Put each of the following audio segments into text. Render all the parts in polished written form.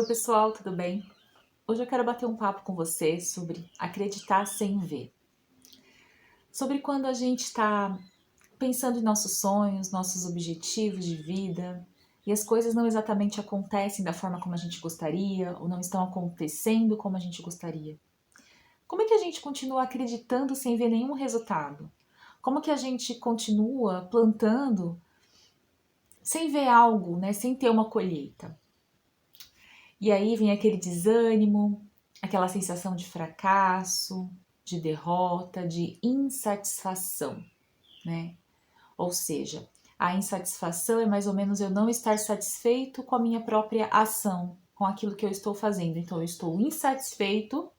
Oi pessoal, tudo bem? Hoje eu quero bater um papo com você sobre acreditar sem ver. Sobre quando a gente está pensando em nossos sonhos, nossos objetivos de vida e as coisas não exatamente acontecem da forma como a gente gostaria ou não estão acontecendo como a gente gostaria. Como é que a gente continua acreditando sem ver nenhum resultado? Como que a gente continua plantando sem ver algo, né? Sem ter uma colheita? E aí vem aquele desânimo, aquela sensação de fracasso, de derrota, de insatisfação, né? Ou seja, a insatisfação é mais ou menos eu não estar satisfeito com a minha própria ação, com aquilo que eu estou fazendo. Então, eu estou insatisfeito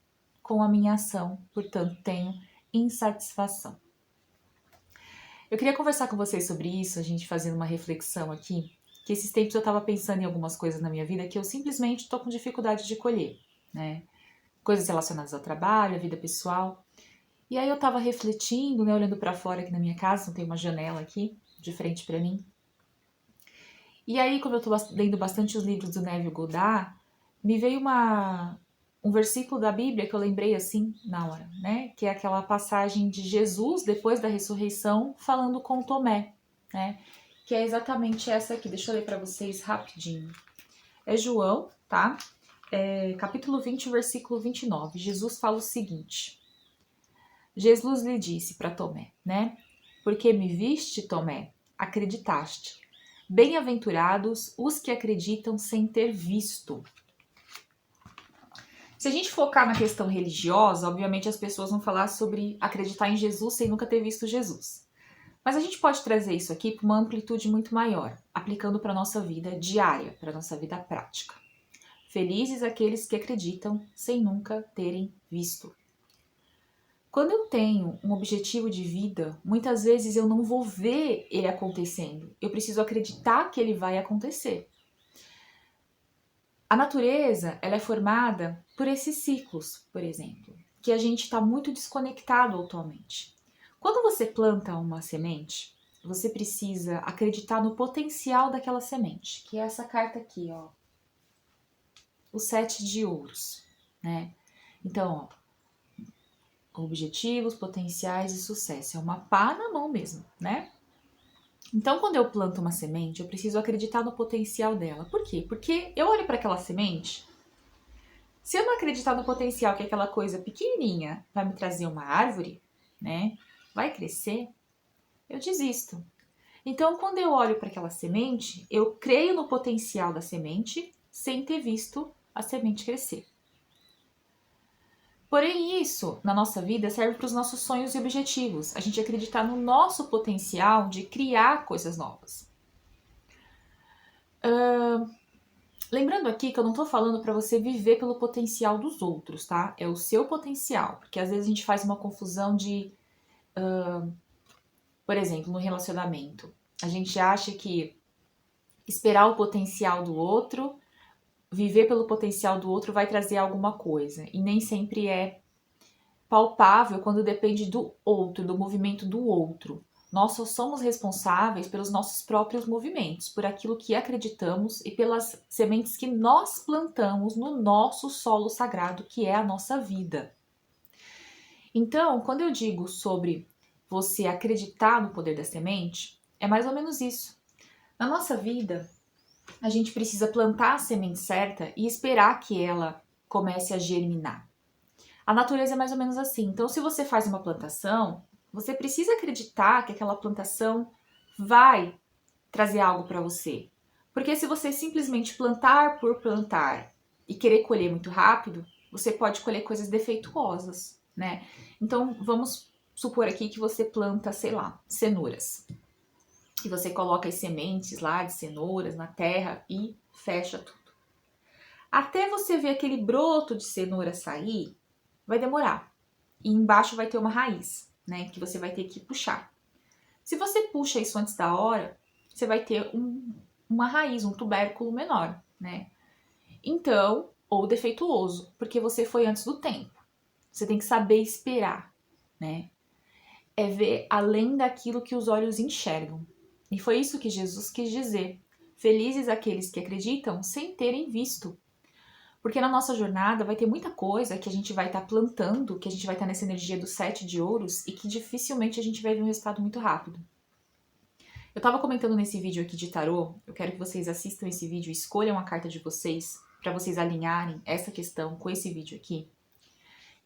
com a minha ação, portanto, tenho insatisfação. Eu queria conversar com vocês sobre isso, a gente fazendo uma reflexão aqui, que esses tempos eu estava pensando em algumas coisas na minha vida que eu simplesmente estou com dificuldade de colher, né? Coisas relacionadas ao trabalho, à vida pessoal. E aí eu estava refletindo, né, olhando para fora aqui na minha casa, não tem uma janela aqui de frente para mim. E aí, como eu estou lendo bastante os livros do Neville Goddard, me veio um versículo da Bíblia que eu lembrei assim na hora, né? Que é aquela passagem de Jesus depois da ressurreição falando com Tomé, né? Que é exatamente essa aqui. Deixa eu ler para vocês rapidinho. É João, tá? Capítulo 20, versículo 29. Jesus fala o seguinte: Jesus lhe disse para Tomé, né? Porque me viste, Tomé, acreditaste. Bem-aventurados os que acreditam sem ter visto. Se a gente focar na questão religiosa, obviamente as pessoas vão falar sobre acreditar em Jesus sem nunca ter visto Jesus. Mas a gente pode trazer isso aqui para uma amplitude muito maior, aplicando para a nossa vida diária, para a nossa vida prática. Felizes aqueles que acreditam sem nunca terem visto. Quando eu tenho um objetivo de vida, muitas vezes eu não vou ver ele acontecendo. Eu preciso acreditar que ele vai acontecer. A natureza, ela é formada por esses ciclos, por exemplo, que a gente está muito desconectado atualmente. Quando você planta uma semente, você precisa acreditar no potencial daquela semente, que é essa carta aqui, ó, o 7 de ouros, né? Então, ó, objetivos, potenciais e sucesso. É uma pá na mão mesmo, né? Então, quando eu planto uma semente, eu preciso acreditar no potencial dela. Por quê? Porque eu olho para aquela semente, se eu não acreditar no potencial que aquela coisa pequenininha vai me trazer uma árvore, né? Vai crescer, eu desisto. Então, quando eu olho para aquela semente, eu creio no potencial da semente sem ter visto a semente crescer. Porém, isso na nossa vida serve para os nossos sonhos e objetivos. A gente acreditar no nosso potencial de criar coisas novas. Lembrando aqui que eu não tô falando para você viver pelo potencial dos outros, tá? É o seu potencial, porque às vezes a gente faz uma confusão de, por exemplo, no relacionamento. A gente acha que esperar o potencial do outro, viver pelo potencial do outro vai trazer alguma coisa. E nem sempre é palpável quando depende do outro, do movimento do outro. Nós só somos responsáveis pelos nossos próprios movimentos, por aquilo que acreditamos e pelas sementes que nós plantamos no nosso solo sagrado, que é a nossa vida. Então, quando eu digo sobre você acreditar no poder da semente, é mais ou menos isso. Na nossa vida, a gente precisa plantar a semente certa e esperar que ela comece a germinar. A natureza é mais ou menos assim. Então, se você faz uma plantação, você precisa acreditar que aquela plantação vai trazer algo para você. Porque se você simplesmente plantar por plantar e querer colher muito rápido, você pode colher coisas defeituosas, né? Então, vamos supor aqui que você planta, sei lá, cenouras. E você coloca as sementes lá de cenouras na terra e fecha tudo. Até você ver aquele broto de cenoura sair, vai demorar. E embaixo vai ter uma raiz, né, que você vai ter que puxar. Se você puxa isso antes da hora, você vai ter uma raiz, um tubérculo menor, né? Então, ou defeituoso, porque você foi antes do tempo. Você tem que saber esperar, né? É ver além daquilo que os olhos enxergam. E foi isso que Jesus quis dizer. Felizes aqueles que acreditam sem terem visto. Porque na nossa jornada vai ter muita coisa que a gente vai estar plantando, que a gente vai estar nessa energia do 7 de ouros e que dificilmente a gente vai ver um resultado muito rápido. Eu estava comentando nesse vídeo aqui de tarô, eu quero que vocês assistam esse vídeo e escolham a carta de vocês para vocês alinharem essa questão com esse vídeo aqui,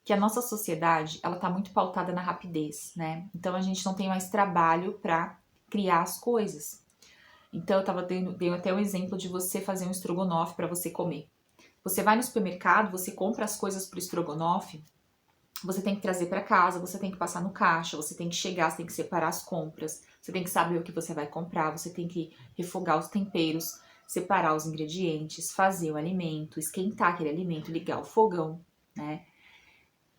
que a nossa sociedade, ela tá muito pautada na rapidez, né? Então a gente não tem mais trabalho para criar as coisas. Então eu tava dei até um exemplo de você fazer um estrogonofe para você comer. Você vai no supermercado, você compra as coisas pro estrogonofe, você tem que trazer para casa, você tem que passar no caixa, você tem que chegar, você tem que separar as compras, você tem que saber o que você vai comprar, você tem que refogar os temperos, separar os ingredientes, fazer o alimento, esquentar aquele alimento, ligar o fogão, né?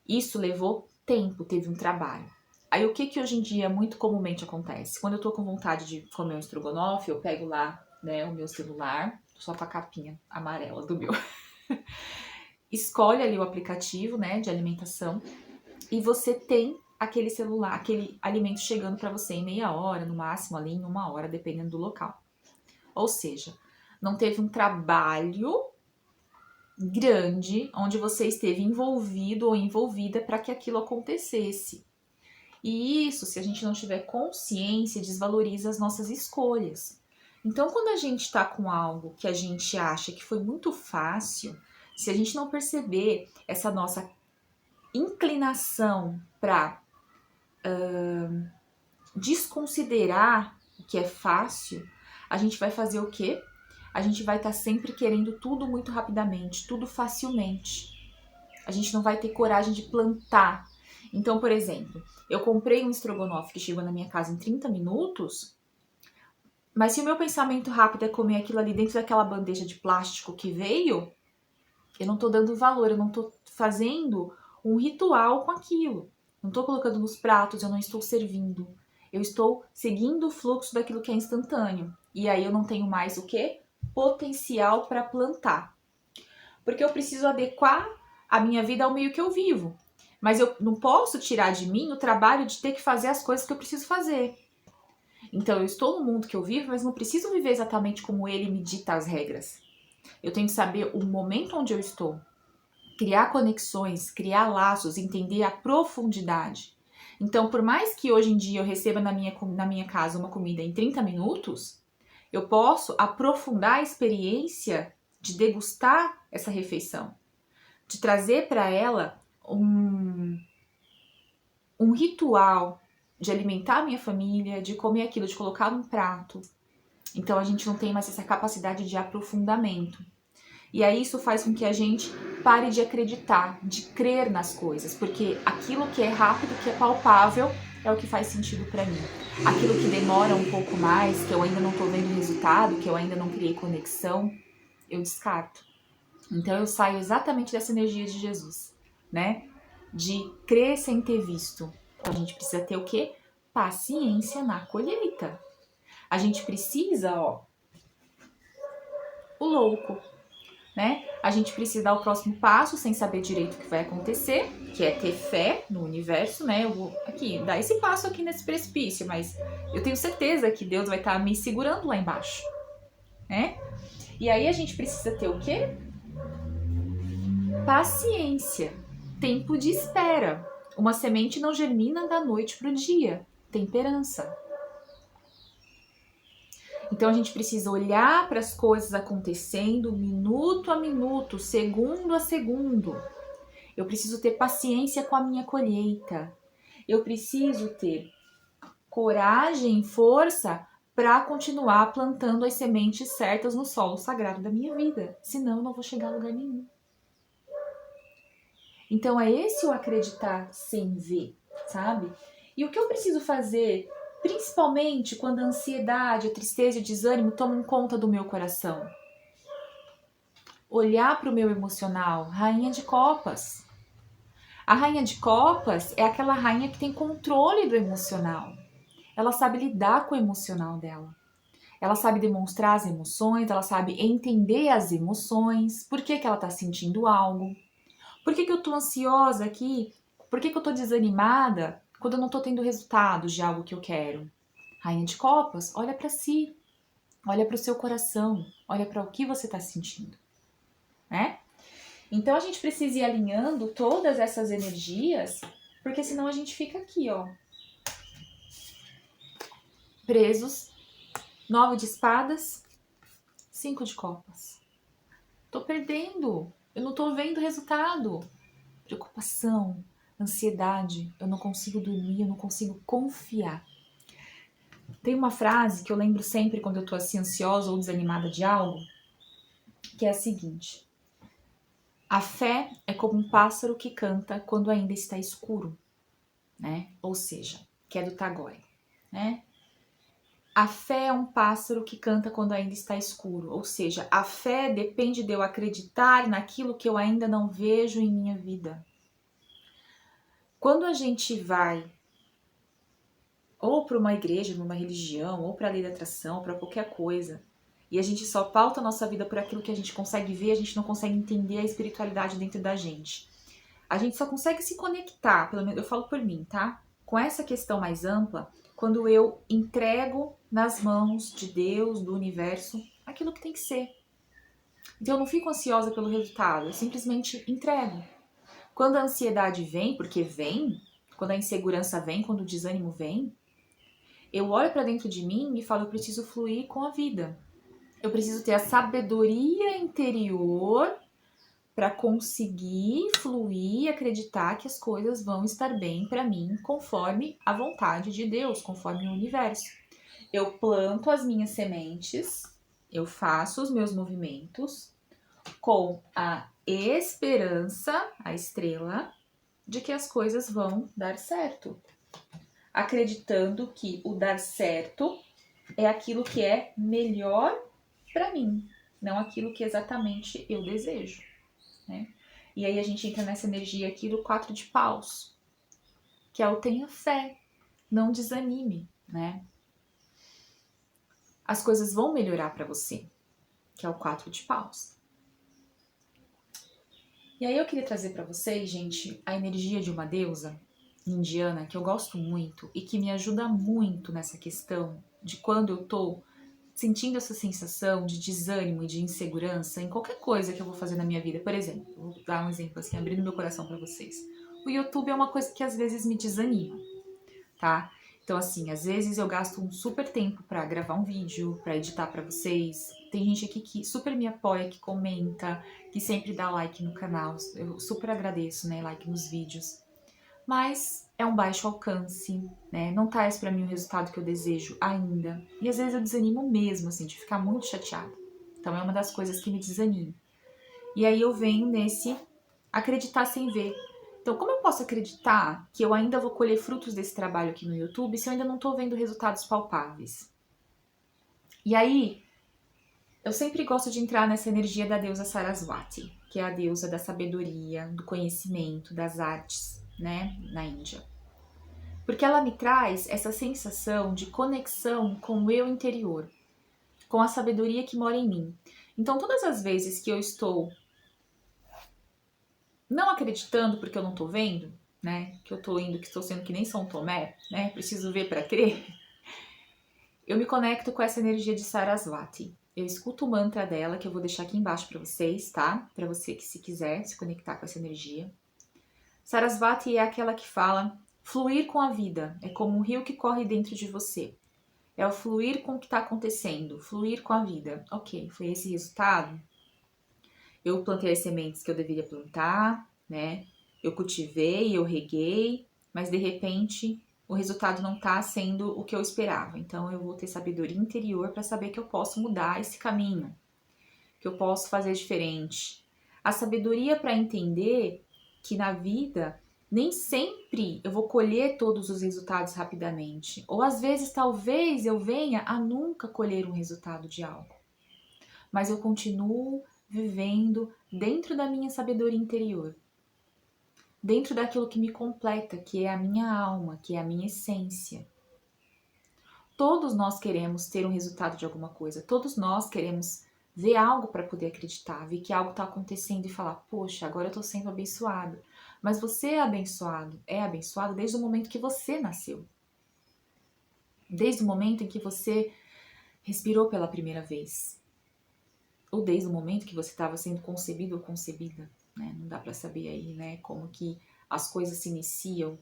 Isso levou tempo, teve um trabalho. Aí o que hoje em dia muito comumente acontece? Quando eu tô com vontade de comer um estrogonofe, eu pego lá, né, o meu celular, só com a capinha amarela do meu. Escolhe ali o aplicativo, né, de alimentação e você tem aquele celular, aquele alimento chegando para você em meia hora, no máximo ali em 1 hora, dependendo do local. Ou seja, não teve um trabalho grande onde você esteve envolvido ou envolvida para que aquilo acontecesse. E isso, se a gente não tiver consciência, desvaloriza as nossas escolhas. Então, quando a gente está com algo que a gente acha que foi muito fácil, se a gente não perceber essa nossa inclinação para desconsiderar o que é fácil, a gente vai fazer o quê? A gente vai estar sempre querendo tudo muito rapidamente, tudo facilmente. A gente não vai ter coragem de plantar. Então, por exemplo, eu comprei um estrogonofe que chegou na minha casa em 30 minutos, mas se o meu pensamento rápido é comer aquilo ali dentro daquela bandeja de plástico que veio, eu não tô dando valor, eu não tô fazendo um ritual com aquilo. Não tô colocando nos pratos, eu não estou servindo. Eu estou seguindo o fluxo daquilo que é instantâneo. E aí eu não tenho mais o quê? Potencial para plantar. Porque eu preciso adequar a minha vida ao meio que eu vivo. Mas eu não posso tirar de mim o trabalho de ter que fazer as coisas que eu preciso fazer. Então eu estou no mundo que eu vivo, mas não preciso viver exatamente como ele me dita as regras. Eu tenho que saber o momento onde eu estou. Criar conexões, criar laços, entender a profundidade. Então, por mais que hoje em dia eu receba na minha casa uma comida em 30 minutos, eu posso aprofundar a experiência de degustar essa refeição, de trazer para ela um ritual de alimentar a minha família, de comer aquilo, de colocar num prato. Então a gente não tem mais essa capacidade de aprofundamento. E aí isso faz com que a gente pare de acreditar, de crer nas coisas, porque aquilo que é rápido, que é palpável, é o que faz sentido para mim. Aquilo que demora um pouco mais, que eu ainda não tô vendo resultado, que eu ainda não criei conexão, eu descarto. Então eu saio exatamente dessa energia de Jesus, né? De crer sem ter visto. Então a gente precisa ter o quê? Paciência na colheita. A gente precisa, o louco, né? A gente precisa dar o próximo passo sem saber direito o que vai acontecer, que é ter fé no universo, né? Eu vou aqui dar esse passo aqui nesse precipício, mas eu tenho certeza que Deus vai estar me segurando lá embaixo, né? E aí a gente precisa ter o quê? Paciência, tempo de espera. Uma semente não germina da noite para o dia. Temperança. Então a gente precisa olhar para as coisas acontecendo minuto a minuto, segundo a segundo. Eu preciso ter paciência com a minha colheita. Eu preciso ter coragem e força para continuar plantando as sementes certas no solo sagrado da minha vida. Senão eu não vou chegar a lugar nenhum. Então é esse o acreditar sem ver, sabe? E o que eu preciso fazer, principalmente quando a ansiedade, a tristeza e o desânimo tomam conta do meu coração? Olhar para o meu emocional, rainha de copas. A rainha de copas é aquela rainha que tem controle do emocional. Ela sabe lidar com o emocional dela. Ela sabe demonstrar as emoções, ela sabe entender as emoções, por que ela está sentindo algo. Por que eu tô ansiosa aqui? Por que eu tô desanimada quando eu não tô tendo resultados de algo que eu quero? Rainha de Copas, olha para si, olha para o seu coração, olha para o que você tá sentindo, né? Então a gente precisa ir alinhando todas essas energias, porque senão a gente fica aqui, ó, presos. 9 de espadas, 5 de copas. Tô perdendo, eu não tô vendo resultado. Preocupação, ansiedade, eu não consigo dormir, eu não consigo confiar. Tem uma frase que eu lembro sempre quando eu tô assim ansiosa ou desanimada de algo, que é a seguinte: a fé é como um pássaro que canta quando ainda está escuro, né? Ou seja, que é do Tagore, né? A fé é um pássaro que canta quando ainda está escuro, ou seja, a fé depende de eu acreditar naquilo que eu ainda não vejo em minha vida. Quando a gente vai ou para uma igreja, numa religião, ou para a lei da atração, para qualquer coisa, e a gente só pauta a nossa vida por aquilo que a gente consegue ver, a gente não consegue entender a espiritualidade dentro da gente. A gente só consegue se conectar, pelo menos eu falo por mim, tá? Com essa questão mais ampla, quando eu entrego nas mãos de Deus, do universo, aquilo que tem que ser. Então eu não fico ansiosa pelo resultado, eu simplesmente entrego. Quando a ansiedade vem, porque vem, quando a insegurança vem, quando o desânimo vem, eu olho para dentro de mim e falo, eu preciso fluir com a vida. Eu preciso ter a sabedoria interior para conseguir fluir e acreditar que as coisas vão estar bem para mim conforme a vontade de Deus, conforme o universo. Eu planto as minhas sementes, eu faço os meus movimentos com a esperança, a estrela, de que as coisas vão dar certo. Acreditando que o dar certo é aquilo que é melhor para mim, não aquilo que exatamente eu desejo, né? E aí a gente entra nessa energia aqui do 4 de paus, que é o tenha fé, não desanime, né? As coisas vão melhorar para você, que é o 4 de paus. E aí eu queria trazer para vocês, gente, a energia de uma deusa indiana que eu gosto muito e que me ajuda muito nessa questão de quando eu tô sentindo essa sensação de desânimo e de insegurança em qualquer coisa que eu vou fazer na minha vida. Por exemplo, vou dar um exemplo assim, abrindo meu coração para vocês. O YouTube é uma coisa que às vezes me desanima, tá? Então assim, às vezes eu gasto um super tempo para gravar um vídeo, para editar para vocês. Tem gente aqui que super me apoia, que comenta, que sempre dá like no canal. Eu super agradeço, né, like nos vídeos. Mas é um baixo alcance, né? Não traz para mim o resultado que eu desejo ainda. E às vezes eu desanimo mesmo, assim, de ficar muito chateada. Então é uma das coisas que me desanima. E aí eu venho nesse acreditar sem ver. Então, como eu posso acreditar que eu ainda vou colher frutos desse trabalho aqui no YouTube se eu ainda não tô vendo resultados palpáveis? E aí, eu sempre gosto de entrar nessa energia da deusa Saraswati, que é a deusa da sabedoria, do conhecimento, das artes, né, na Índia. Porque ela me traz essa sensação de conexão com o eu interior, com a sabedoria que mora em mim. Então, todas as vezes que eu estou não acreditando porque eu não estou vendo, né, que eu estou indo, que estou sendo que nem São Tomé, né, preciso ver para crer, eu me conecto com essa energia de Sarasvati. Eu escuto o mantra dela, que eu vou deixar aqui embaixo para vocês, tá? Para você que se quiser se conectar com essa energia. Sarasvati é aquela que fala: fluir com a vida é como um rio que corre dentro de você. É o fluir com o que está acontecendo, fluir com a vida. Ok, foi esse resultado? Eu plantei as sementes que eu deveria plantar, né? Eu cultivei, eu reguei, mas de repente o resultado não está sendo o que eu esperava. Então eu vou ter sabedoria interior para saber que eu posso mudar esse caminho, que eu posso fazer diferente. A sabedoria para entender que na vida nem sempre eu vou colher todos os resultados rapidamente. Ou às vezes, talvez eu venha a nunca colher um resultado de algo. Mas eu continuo vivendo dentro da minha sabedoria interior. Dentro daquilo que me completa, que é a minha alma, que é a minha essência. Todos nós queremos ter um resultado de alguma coisa. Todos nós queremos ver algo para poder acreditar, ver que algo está acontecendo e falar, poxa, agora eu estou sendo abençoado. Mas você é abençoado desde o momento que você nasceu. Desde o momento em que você respirou pela primeira vez. Ou desde o momento que você estava sendo concebido ou concebida. né? Não dá para saber aí, né, como que as coisas se iniciam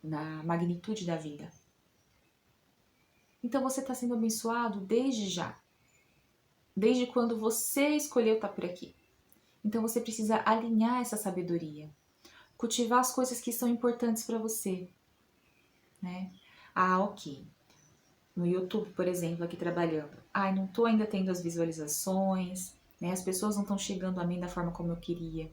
na magnitude da vida. Então você está sendo abençoado desde já, desde quando você escolheu estar por aqui. Então você precisa alinhar essa sabedoria, cultivar as coisas que são importantes para você, né? Ah, ok. No YouTube, por exemplo, aqui trabalhando. Ai, não tô ainda tendo as visualizações, né? As pessoas não estão chegando a mim da forma como eu queria.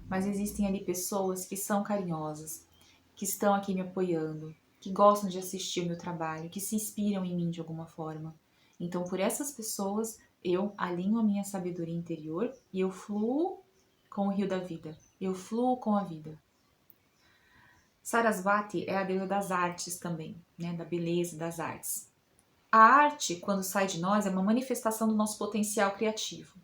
Mas existem ali pessoas que são carinhosas, que estão aqui me apoiando, que gostam de assistir o meu trabalho, que se inspiram em mim de alguma forma. Então, por essas pessoas, eu alinho a minha sabedoria interior e eu fluo com o rio da vida. Eu fluo com a vida. Sarasvati é a deusa das artes também, né? Da beleza, das artes. A arte, quando sai de nós, é uma manifestação do nosso potencial criativo.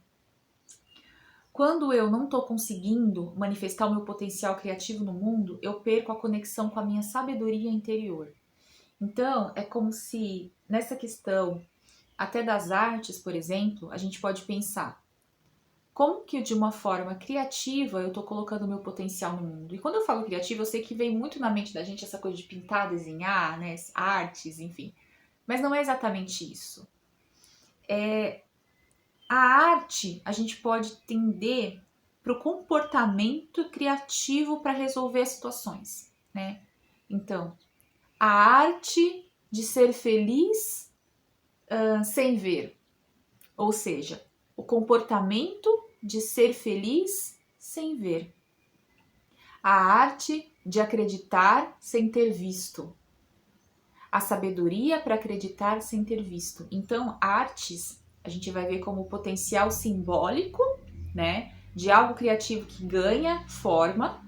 Quando eu não estou conseguindo manifestar o meu potencial criativo no mundo, eu perco a conexão com a minha sabedoria interior. Então, é como se, nessa questão, até das artes, por exemplo, a gente pode pensar como que de uma forma criativa eu estou colocando o meu potencial no mundo. E quando eu falo criativa, eu sei que vem muito na mente da gente essa coisa de pintar, desenhar, né, artes, enfim. Mas não é exatamente isso. A arte, a gente pode tender para o comportamento criativo para resolver situações, né? Então, a arte de ser feliz sem ver, ou seja, o comportamento de ser feliz sem ver. A arte de acreditar sem ter visto. A sabedoria para acreditar sem ter visto. Então, artes a gente vai ver como potencial simbólico, né, de algo criativo que ganha forma,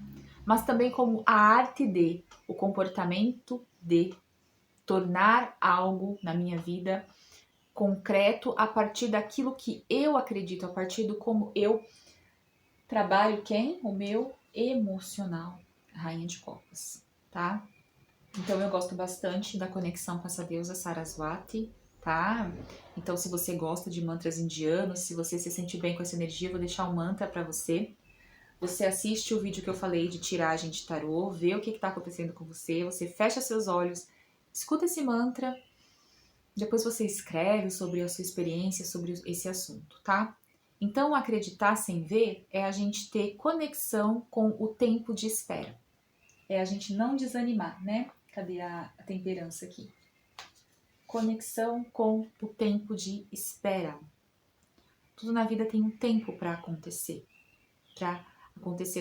mas também como a arte de, o comportamento de tornar algo na minha vida concreto a partir daquilo que eu acredito, a partir do como eu trabalho o meu emocional, Rainha de Copas, tá? Então eu gosto bastante da conexão com essa deusa Sarasvati, tá? Então se você gosta de mantras indianos, se você se sente bem com essa energia, eu vou deixar um mantra para você. Você assiste o vídeo que eu falei de tiragem de tarô, vê o que está acontecendo com você, você fecha seus olhos, escuta esse mantra, depois você escreve sobre a sua experiência, sobre esse assunto, tá? Então acreditar sem ver é a gente ter conexão com o tempo de espera. É a gente não desanimar, né? Cadê a temperança aqui? Conexão com o tempo de espera. Tudo na vida tem um tempo para acontecer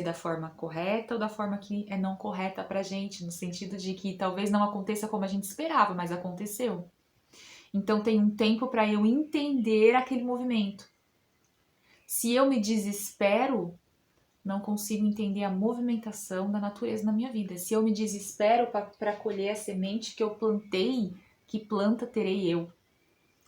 da forma correta ou da forma que é não correta pra gente, no sentido de que talvez não aconteça como a gente esperava, mas aconteceu. Então tem um tempo para eu entender aquele movimento. Se eu me desespero, não consigo entender a movimentação da natureza na minha vida. Se eu me desespero para colher a semente que eu plantei, que planta terei eu?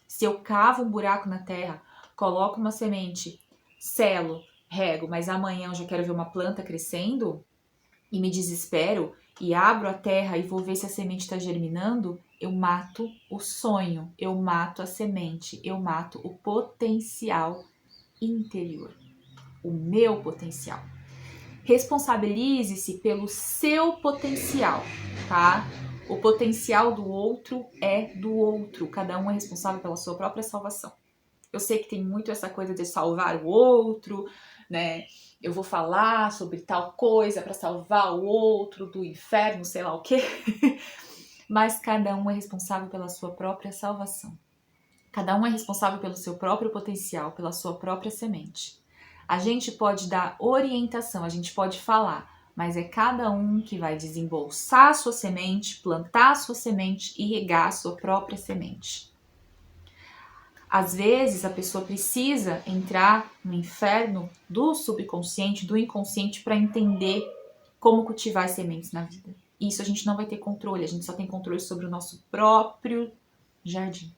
Se eu cavo um buraco na terra, coloco uma semente, selo, rego, mas amanhã eu já quero ver uma planta crescendo e me desespero e abro a terra e vou ver se a semente está germinando, eu mato o sonho, eu mato a semente, eu mato o potencial interior, o meu potencial. Responsabilize-se pelo seu potencial, tá? O potencial do outro é do outro. Cada um é responsável pela sua própria salvação. Eu sei que tem muito essa coisa de salvar o outro, né? Eu vou falar sobre tal coisa para salvar o outro do inferno, sei lá o quê. Mas cada um é responsável pela sua própria salvação. Cada um é responsável pelo seu próprio potencial, pela sua própria semente. A gente pode dar orientação, a gente pode falar, mas é cada um que vai desembolsar a sua semente, plantar a sua semente e regar a sua própria semente. Às vezes a pessoa precisa entrar no inferno do subconsciente, do inconsciente, para entender como cultivar as sementes na vida. Isso a gente não vai ter controle, a gente só tem controle sobre o nosso próprio jardim,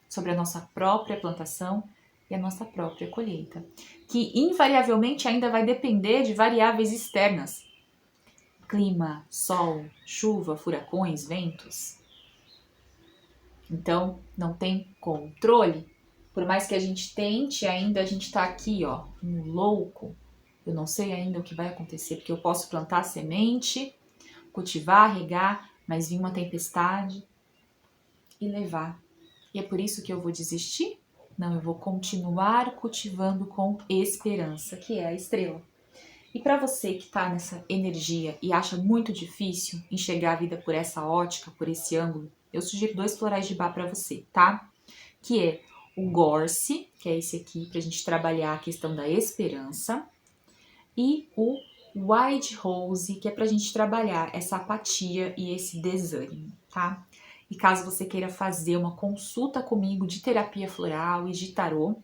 sobre a nossa própria plantação e a nossa própria colheita, que invariavelmente ainda vai depender de variáveis externas. Clima, sol, chuva, furacões, ventos. Então, não tem controle. Por mais que a gente tente, ainda a gente tá aqui, ó, no louco, Eu não sei ainda o que vai acontecer, porque eu posso plantar semente, cultivar, regar, mas vir uma tempestade e levar. E é por isso que eu vou desistir? Não, eu vou continuar cultivando com esperança, que é a estrela. E para você que está nessa energia e acha muito difícil enxergar a vida por essa ótica, por esse ângulo, eu sugiro 2 florais de Bach para você, tá? Que é o Gorse, que é esse aqui, para a gente trabalhar a questão da esperança, e o White Rose, que é para a gente trabalhar essa apatia e esse desânimo, tá? E caso você queira fazer uma consulta comigo de terapia floral e de tarô,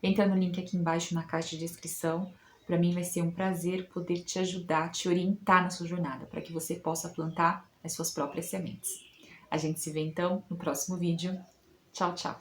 entra no link aqui embaixo na caixa de descrição. Para mim vai ser um prazer poder te ajudar, te orientar na sua jornada, para que você possa plantar as suas próprias sementes. A gente se vê então no próximo vídeo. Tchau, tchau!